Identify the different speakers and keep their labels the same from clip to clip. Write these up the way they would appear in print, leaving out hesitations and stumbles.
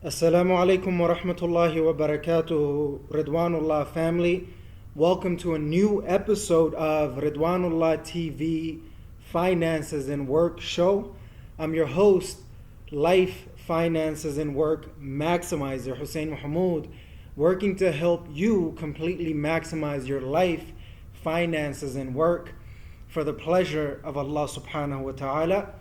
Speaker 1: Assalamu alaikum wa rahmatullahi wa barakatuh, Ridwanullah family. Welcome to a new episode of Ridwanullah TV Finances and Work Show. I'm your host, Life Finances and Work Maximizer, Hussein Mohamud, working to help you completely maximize your life, finances, and work for the pleasure of Allah subhanahu wa ta'ala.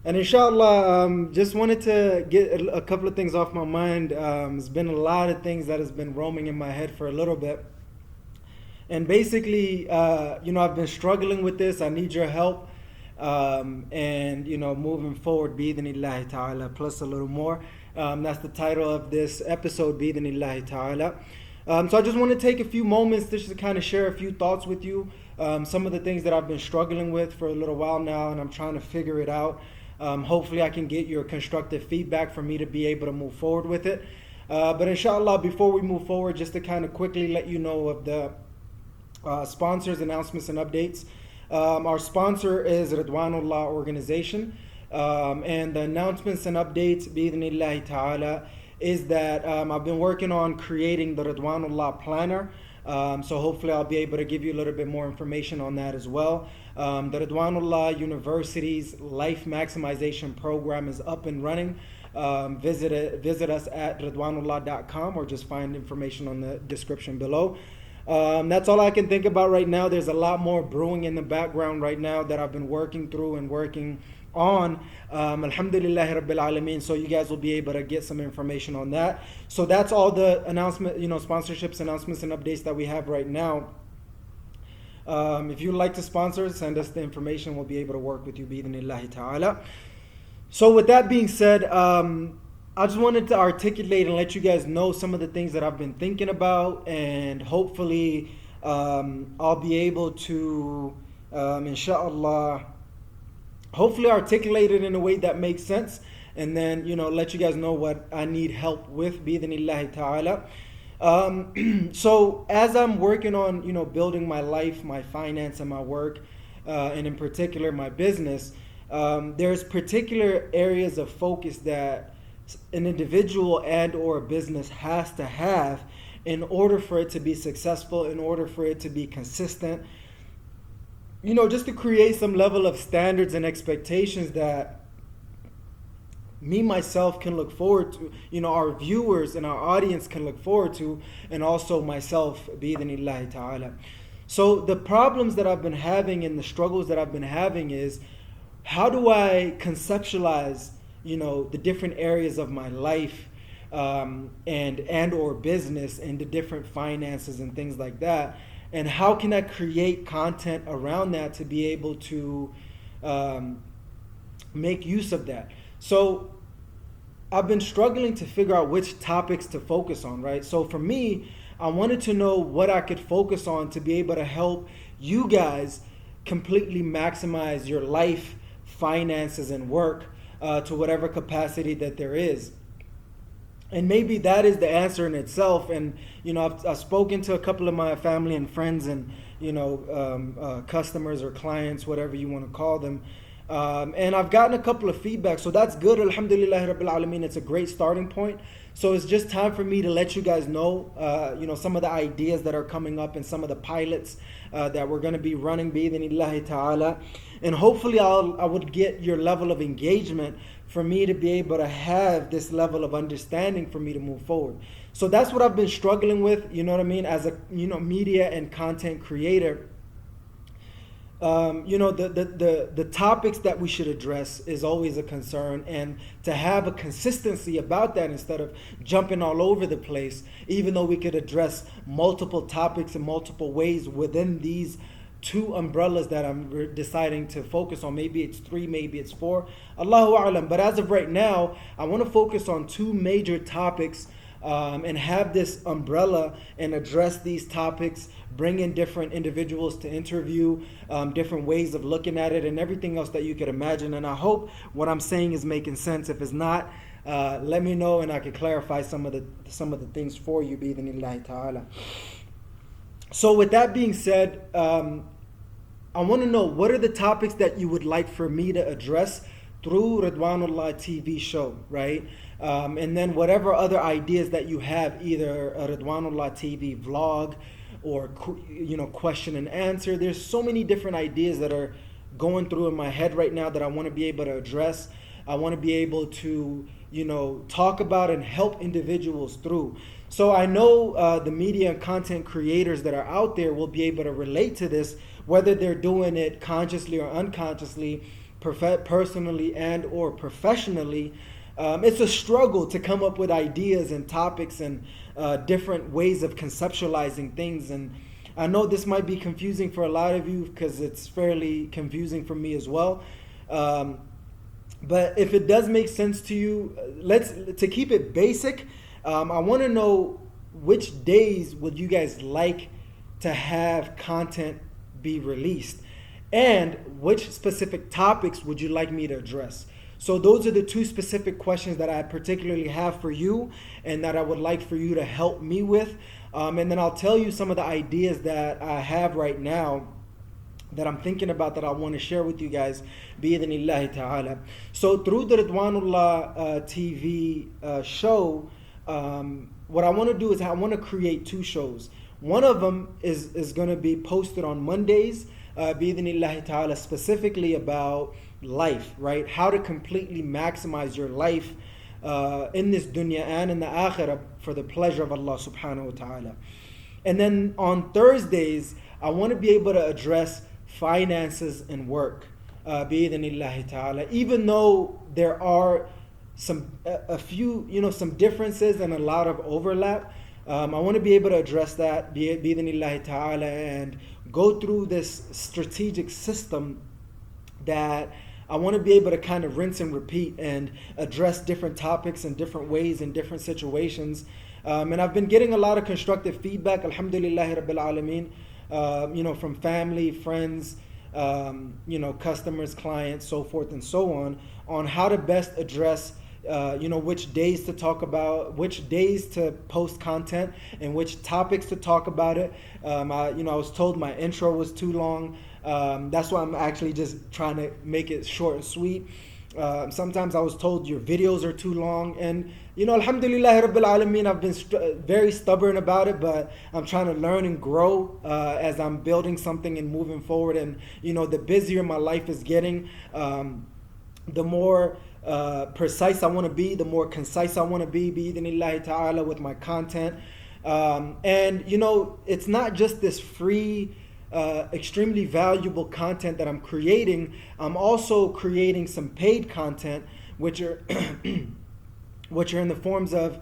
Speaker 1: And inshallah, just wanted to get a couple of things off my mind. There's been a lot of things that has been roaming in my head for a little bit. And basically, I've been struggling with this. I need your help. And moving forward, bi-idhnillahi ta'ala, plus a little more. That's the title of this episode, bi-idhnillahi ta'ala. So I just want to take a few moments just to kind of share a few thoughts with you. Some of the things that I've been struggling with for a little while now, and I'm trying to figure it out. Hopefully I can get your constructive feedback for me to be able to move forward with it. But inshallah, before we move forward, just to kind of quickly let you know of the sponsors, announcements, and updates. Our sponsor is Ridwanullah organization. And the announcements and updates, bi-idhnillahi ta'ala, is that I've been working on creating the Ridwanullah planner. So hopefully I'll be able to give you a little bit more information on that as well. The Ridwanullah University's Life Maximization Program is up and running. Visit us at ridwanullah.com or just find information on the description below. That's all I can think about right now. There's a lot more brewing in the background right now that I've been working through and working on. Alhamdulillah Rabbil Alameen. So you guys will be able to get some information on that. So that's all the announcement, sponsorships, announcements, and updates that we have right now. If you'd like to sponsor, send us the information. We'll be able to work with you, bi-idhnillahi ta'ala. So with that being said, I just wanted to articulate and let you guys know some of the things that I've been thinking about, and hopefully I'll be able to, inshallah, hopefully articulate it in a way that makes sense, and then let you guys know what I need help with, bi-idhnillahi ta'ala. So as I'm working on building my life, my finance, and my work, and in particular my business, there's particular areas of focus that an individual and or a business has to have in order for it to be successful, in order for it to be consistent, just to create some level of standards and expectations that me myself can look forward to, our viewers and our audience can look forward to, and also myself, bi-idhnillahi ta'ala. So the problems that I've been having and the struggles that I've been having is, how do I conceptualize the different areas of my life and or business, and the different finances and things like that, and how can I create content around that to be able to make use of that. So I've been struggling to figure out which topics to focus on, right? So for me, I wanted to know what I could focus on to be able to help you guys completely maximize your life, finances, and work to whatever capacity that there is. And maybe that is the answer in itself. And I've spoken to a couple of my family and friends and customers or clients, whatever you want to call them. And I've gotten a couple of feedback, so that's good. Alhamdulillah Rabbil Alameen. It's a great starting point. So it's just time for me to let you guys know, some of the ideas that are coming up and some of the pilots that we're going to be running, bi-idhnillahi ta'ala. And hopefully I would get your level of engagement for me to be able to have this level of understanding for me to move forward. So that's what I've been struggling with, as a media and content creator. The topics that we should address is always a concern, and to have a consistency about that instead of jumping all over the place, even though we could address multiple topics in multiple ways within these two umbrellas that I'm deciding to focus on. Maybe it's 3, maybe it's 4, Allahu A'lam. But as of right now, I want to focus on 2 major topics and have this umbrella and address these topics, bring in different individuals to interview, different ways of looking at it, and everything else that you could imagine. And I hope what I'm saying is making sense. If it's not, let me know and I can clarify some of the things for you, bi-idhnillahi ta'ala. So with that being said, I want to know, what are the topics that you would like for me to address through Ridwanullah TV show, right? And then whatever other ideas that you have, either a Ridwanullah TV vlog or question and answer. There's so many different ideas that are going through in my head right now that I want to be able to address. I want to be able to talk about and help individuals through. So I know the media and content creators that are out there will be able to relate to this, whether they're doing it consciously or unconsciously, personally and or professionally. It's a struggle to come up with ideas and topics and different ways of conceptualizing things. And I know this might be confusing for a lot of you because it's fairly confusing for me as well. But if it does make sense to you, to keep it basic, I want to know which days would you guys like to have content be released, and which specific topics would you like me to address. So those are the two specific questions that I particularly have for you and that I would like for you to help me with. And then I'll tell you some of the ideas that I have right now that I'm thinking about that I want to share with you guys, bi-idhnillahi ta'ala. So through the Ridwanullah TV show, what I want to do is I want to create two shows. One of them is going to be posted on Mondays, bi-idhnillahi ta'ala, specifically about life, right? How to completely maximize your life in this dunya and in the akhirah for the pleasure of Allah subhanahu wa ta'ala. And then on Thursdays, I want to be able to address finances and work, bi-idhnillahi ta'ala. Even though there are a few some differences and a lot of overlap, I want to be able to address that, bi-idhnillahi ta'ala, and go through this strategic system that I want to be able to kind of rinse and repeat and address different topics in different ways in different situations. And I've been getting a lot of constructive feedback, alhamdulillahi rabbil alameen, from family, friends, customers, clients, so forth and so on how to best address which days to talk about, which days to post content, and which topics to talk about it. I was told my intro was too long. That's why I'm actually just trying to make it short and sweet. Sometimes I was told your videos are too long, and alhamdulillah rabbil alameen, I've been very stubborn about it, but I'm trying to learn and grow as I'm building something and moving forward. And the busier my life is getting, the more precise I want to be, the more concise I want to be, bi-idhnillahi ta'ala, with my content. And it's not just this free, extremely valuable content that I'm creating. I'm also creating some paid content, which are which are in the forms of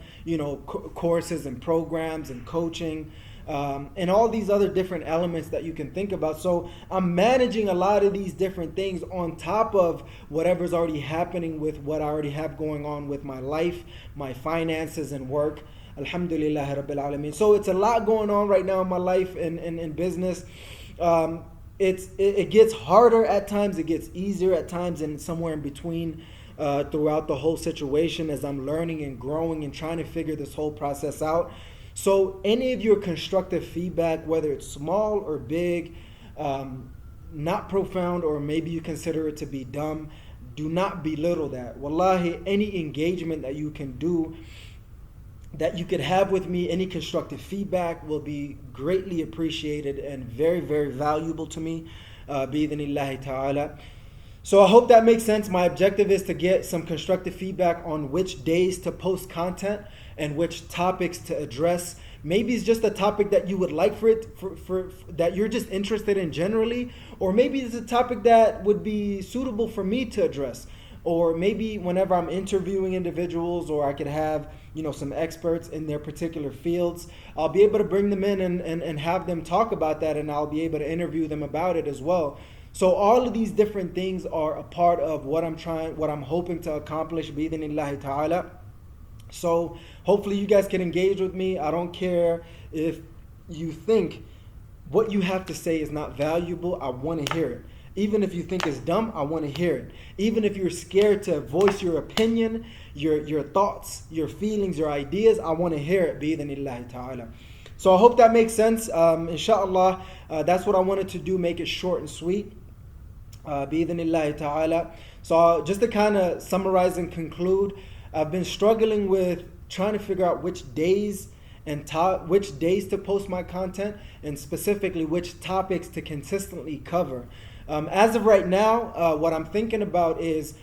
Speaker 1: courses and programs and coaching, and all these other different elements that you can think about. So I'm managing a lot of these different things on top of whatever's already happening with what I already have going on with my life, my finances and work. Alhamdulillah rabbil alameen. So it's a lot going on right now in my life and in business. It gets harder at times, it gets easier at times, and somewhere in between throughout the whole situation as I'm learning and growing and trying to figure this whole process out. So any of your constructive feedback, whether it's small or big, not profound, or maybe you consider it to be dumb, do not belittle that. Wallahi, any engagement that you can do, that you could have with me, any constructive feedback will be greatly appreciated and very, very valuable to me, bi-idhnillahi ta'ala. So I hope that makes sense. My objective is to get some constructive feedback on which days to post content and which topics to address. Maybe it's just a topic that you would like for that you're just interested in generally, or maybe it's a topic that would be suitable for me to address. Or maybe whenever I'm interviewing individuals, or I could have some experts in their particular fields, I'll be able to bring them in and have them talk about that, and I'll be able to interview them about it as well. So all of these different things are a part of what I'm hoping to accomplish, bi-idhnillahi ta'ala. So hopefully you guys can engage with me. I don't care if you think what you have to say is not valuable. I want to hear it. Even if you think it's dumb, I want to hear it. Even if you're scared to voice your opinion, your thoughts, your feelings, your ideas, I want to hear it, bi-idhnillahi ta'ala. So I hope that makes sense. Inshallah, that's what I wanted to do, make it short and sweet, bi-idhnillahi ta'ala. So just to kind of summarize and conclude, I've been struggling with trying to figure out which days which days to post my content, and specifically which topics to consistently cover. As of right now, what I'm thinking about is,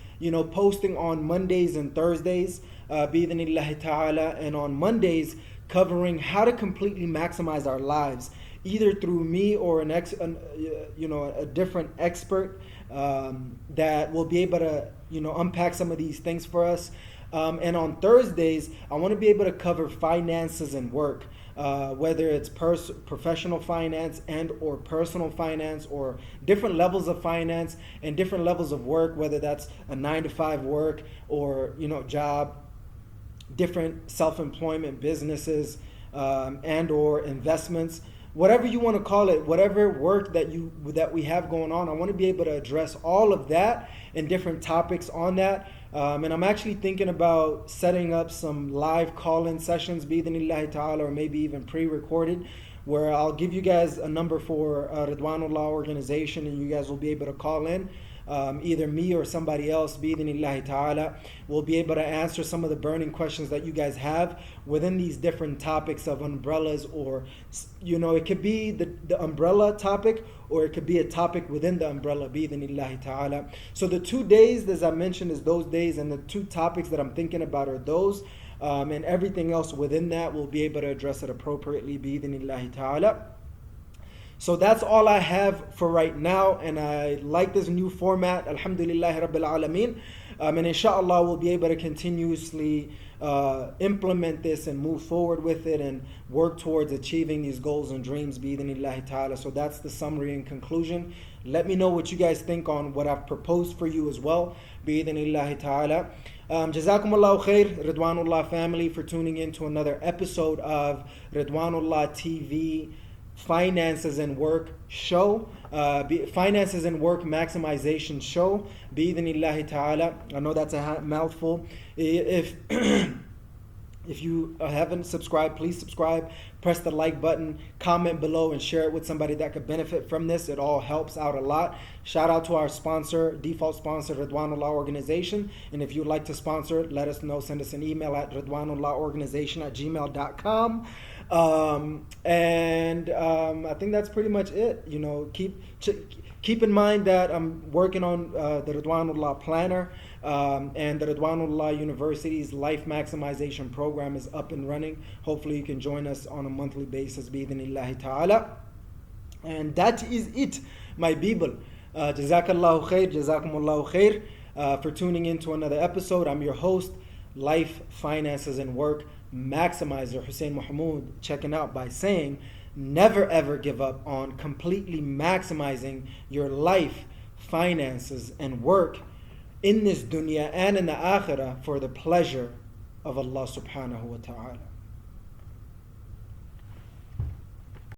Speaker 1: posting on Mondays and Thursdays, bi'idhnillahi ta'ala, and on Mondays covering how to completely maximize our lives, either through me or a different expert that will be able to unpack some of these things for us. And on Thursdays, I want to be able to cover finances and work, whether it's professional finance and or personal finance, or different levels of finance and different levels of work, whether that's a 9-to-5 work or job, different self-employment businesses, and or investments. Whatever you want to call it, whatever work that we have going on, I want to be able to address all of that and different topics on that. And I'm actually thinking about setting up some live call-in sessions, bi'idhnillahi ta'ala, or maybe even pre-recorded, where I'll give you guys a number for Ridwanullah organization, and you guys will be able to call in. Either me or somebody else, bi'idhnillahi ta'ala, will be able to answer some of the burning questions that you guys have within these different topics of umbrellas, or it could be the umbrella topic, or it could be a topic within the umbrella, bi'idhnillahi ta'ala. So the 2 days, as I mentioned, is those days, and the 2 topics that I'm thinking about are those, and everything else within that we'll be able to address it appropriately, bi'idhnillahi ta'ala. So that's all I have for right now, and I like this new format, alhamdulillahi rabbil alameen, and inshallah we'll be able to continuously implement this and move forward with it and work towards achieving these goals and dreams, bi'idhnillahi ta'ala. So that's the summary and conclusion. Let me know what you guys think on what I've proposed for you as well, bi'idhnillahi ta'ala. Jazakumullahu khair, Ridwanullah family, for tuning in to another episode of Ridwanullah TV Finances and Work Show, Finances and Work Maximization Show, bi'idhnillahi ta'ala. I know that's a mouthful. If you haven't subscribed, please subscribe, press the like button, comment below, and share it with somebody that could benefit from this. It all helps out a lot. Shout out to our sponsor, default sponsor, Ridwanullah Organization. And if you'd like to sponsor, let us know. Send us an email at ridwanullahorganization@gmail.com. I think that's pretty much it. Keep in mind that I'm working on the Ridwanullah Planner, and the Ridwanullah University's Life Maximization Program is up and running. Hopefully you can join us on a monthly basis, bi'idhnillahi ta'ala. And that is it, my people. Jazakallahu khair, jazakumullahu khair, for tuning in to another episode. I'm your host, Life, Finances, and Work Maximizer, Hussein Mohamud, checking out by saying, never ever give up on completely maximizing your life, finances, and work in this dunya and in the akhirah for the pleasure of Allah subhanahu wa ta'ala.